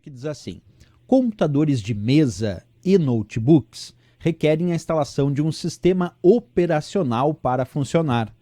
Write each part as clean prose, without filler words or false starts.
que diz assim: computadores de mesa e notebooks requerem a instalação de um sistema operacional para funcionar.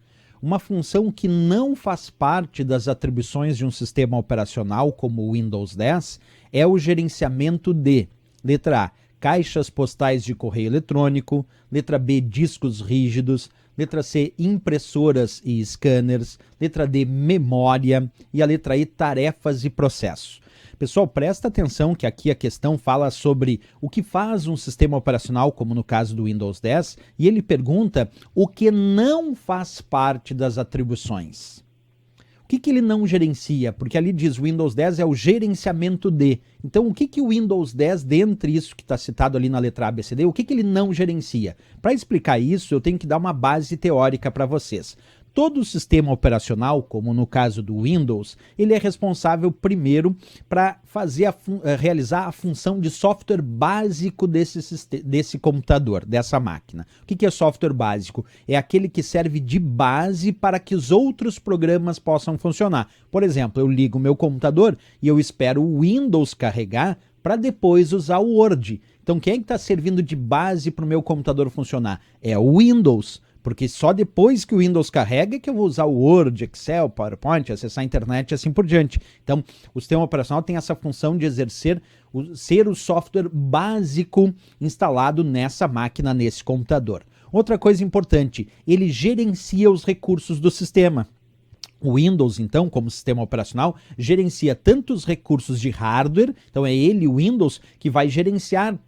Uma função que não faz parte das atribuições de um sistema operacional como o Windows 10 é o gerenciamento de: letra A, caixas postais de correio eletrônico; letra B, discos rígidos; letra C, impressoras e scanners; letra D, memória; e a letra E, tarefas e processos. Pessoal, presta atenção que aqui a questão fala sobre o que faz um sistema operacional, como no caso do Windows 10, e ele pergunta o que não faz parte das atribuições. O que ele não gerencia? Porque ali diz Windows 10 é o gerenciamento de. Então, o que o Windows 10, dentre isso que está citado ali na letra A, B, C, D, o que ele não gerencia? Para explicar isso, eu tenho que dar uma base teórica para vocês. Todo sistema operacional, como no caso do Windows, ele é responsável primeiro para realizar a função de software básico desse computador, dessa máquina. O que é software básico? É aquele que serve de base para que os outros programas possam funcionar. Por exemplo, eu ligo o meu computador e eu espero o Windows carregar para depois usar o Word. Então, quem é que está servindo de base para o meu computador funcionar? É o Windows. Porque só depois que o Windows carrega que eu vou usar o Word, Excel, PowerPoint, acessar a internet e assim por diante. Então, o sistema operacional tem essa função de ser o software básico instalado nessa máquina, nesse computador. Outra coisa importante, ele gerencia os recursos do sistema. O Windows, então, como sistema operacional, gerencia tanto os recursos de hardware, então é ele, o Windows, que vai gerenciar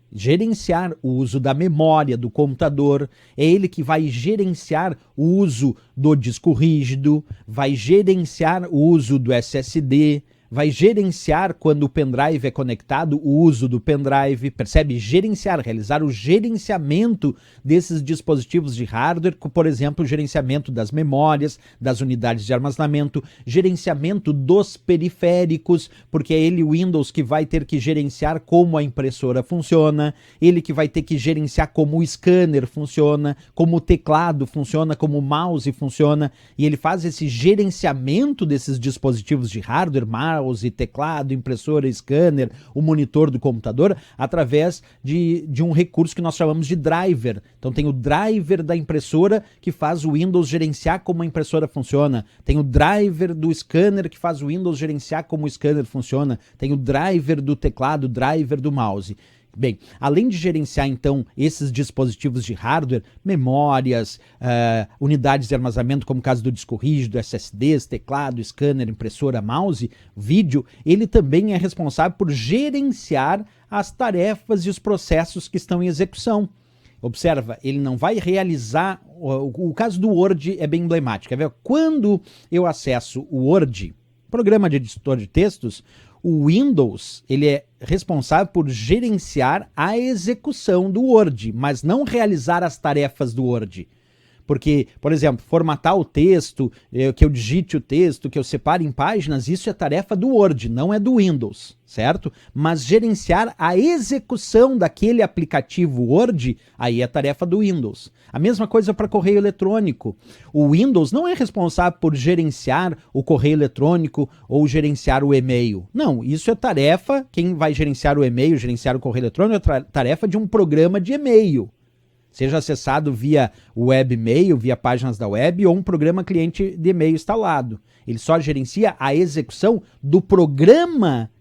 o uso da memória do computador, é ele que vai gerenciar o uso do disco rígido, vai gerenciar o uso do SSD, vai gerenciar, quando o pendrive é conectado, o uso do pendrive, percebe? Gerenciar, realizar o gerenciamento desses dispositivos de hardware, por exemplo, o gerenciamento das memórias, das unidades de armazenamento, gerenciamento dos periféricos, porque é ele, o Windows, que vai ter que gerenciar como a impressora funciona, ele que vai ter que gerenciar como o scanner funciona, como o teclado funciona, como o mouse funciona, e ele faz esse gerenciamento desses dispositivos de hardware, mouse, teclado, impressora, scanner, o monitor do computador, através de um recurso que nós chamamos de driver. Então tem o driver da impressora que faz o Windows gerenciar como a impressora funciona, tem o driver do scanner que faz o Windows gerenciar como o scanner funciona, tem o driver do teclado, o driver do mouse. Bem, além de gerenciar, então, esses dispositivos de hardware, memórias, unidades de armazenamento, como o caso do disco rígido, SSDs, teclado, scanner, impressora, mouse, vídeo, ele também é responsável por gerenciar as tarefas e os processos que estão em execução. Observa, ele não vai realizar... O caso do Word é bem emblemático. Quer ver? Quando eu acesso o Word, programa de editor de textos, o Windows, ele é responsável por gerenciar a execução do Word, mas não realizar as tarefas do Word. Porque, por exemplo, formatar o texto, que eu digite o texto, que eu separe em páginas, isso é tarefa do Word, não é do Windows, certo? Mas gerenciar a execução daquele aplicativo Word, aí é tarefa do Windows. A mesma coisa para correio eletrônico. O Windows não é responsável por gerenciar o correio eletrônico ou gerenciar o e-mail. Não, isso é tarefa, quem vai gerenciar o e-mail, gerenciar o correio eletrônico, é tarefa de um programa de e-mail. Seja acessado via webmail, via páginas da web ou um programa cliente de e-mail instalado. Ele só gerencia a execução do programa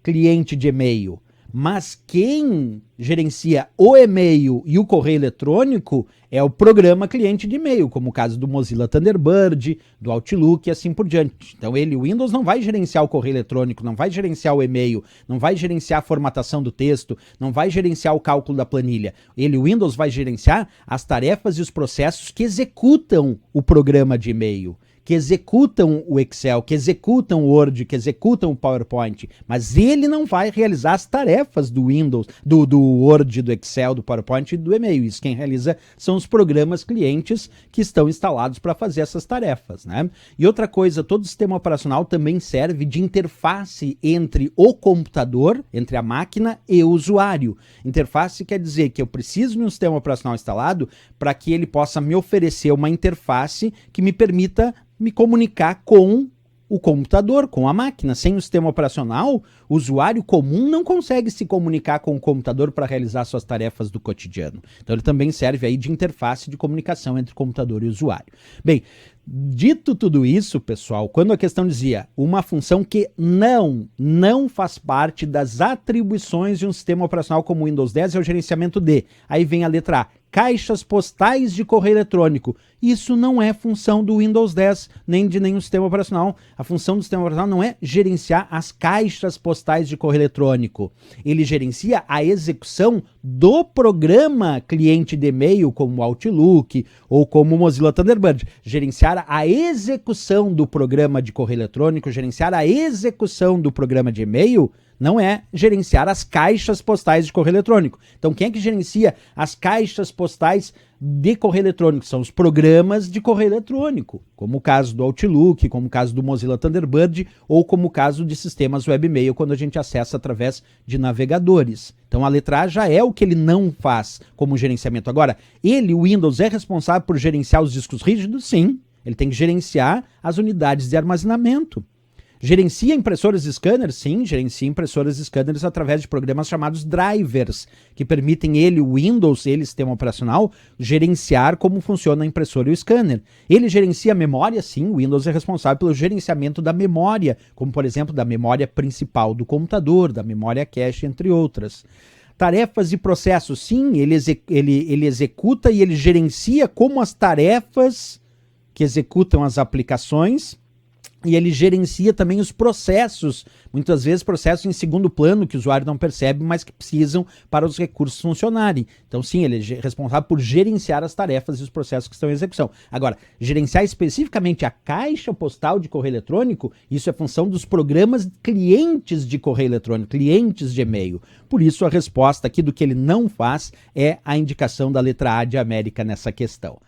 cliente de e-mail. Mas quem gerencia o e-mail e o correio eletrônico é o programa cliente de e-mail, como o caso do Mozilla Thunderbird, do Outlook e assim por diante. Então o Windows não vai gerenciar o correio eletrônico, não vai gerenciar o e-mail, não vai gerenciar a formatação do texto, não vai gerenciar o cálculo da planilha. O Windows vai gerenciar as tarefas e os processos que executam o programa de e-mail, que executam o Excel, que executam o Word, que executam o PowerPoint, mas ele não vai realizar as tarefas do Windows, do Word, do Excel, do PowerPoint e do e-mail. Isso quem realiza são os programas clientes que estão instalados para fazer essas tarefas, né? E outra coisa, todo sistema operacional também serve de interface entre o computador, entre a máquina e o usuário. Interface quer dizer que eu preciso de um sistema operacional instalado para que ele possa me oferecer uma interface que me permita me comunicar com o computador com a máquina. Sem o sistema operacional, o usuário comum não consegue se comunicar com o computador para realizar suas tarefas do cotidiano. Então ele também serve aí de interface de comunicação entre computador e usuário. Bem, dito tudo isso, pessoal, quando a questão dizia uma função que não faz parte das atribuições de um sistema operacional como o Windows 10 é o gerenciamento de, aí vem a letra A, caixas postais de correio eletrônico. Isso não é função do Windows 10, nem de nenhum sistema operacional. A função do sistema operacional não é gerenciar as caixas postais de correio eletrônico. Ele gerencia a execução do programa cliente de e-mail, como o Outlook ou como o Mozilla Thunderbird. Gerenciar a execução do programa de correio eletrônico, gerenciar a execução do programa de e-mail, não é gerenciar as caixas postais de correio eletrônico. Então, quem é que gerencia as caixas postais de correio eletrônico? São os programas de correio eletrônico, como o caso do Outlook, como o caso do Mozilla Thunderbird, ou como o caso de sistemas webmail, quando a gente acessa através de navegadores. Então, a letra A já é o que ele não faz como gerenciamento. Agora, o Windows, é responsável por gerenciar os discos rígidos? Sim. Ele tem que gerenciar as unidades de armazenamento. Gerencia impressoras e scanners? Sim, gerencia impressoras e scanners através de programas chamados drivers, que permitem o Windows, sistema operacional, gerenciar como funciona a impressora e o scanner. Ele gerencia a memória? Sim, o Windows é responsável pelo gerenciamento da memória, como por exemplo da memória principal do computador, da memória cache, entre outras. Tarefas e processos? Sim, ele executa e ele gerencia como as tarefas que executam as aplicações. E ele gerencia também os processos, muitas vezes processos em segundo plano que o usuário não percebe, mas que precisam para os recursos funcionarem. Então sim, ele é responsável por gerenciar as tarefas e os processos que estão em execução. Agora, gerenciar especificamente a caixa postal de correio eletrônico, isso é função dos programas clientes de correio eletrônico, clientes de e-mail. Por isso a resposta aqui do que ele não faz é a indicação da letra A de América nessa questão.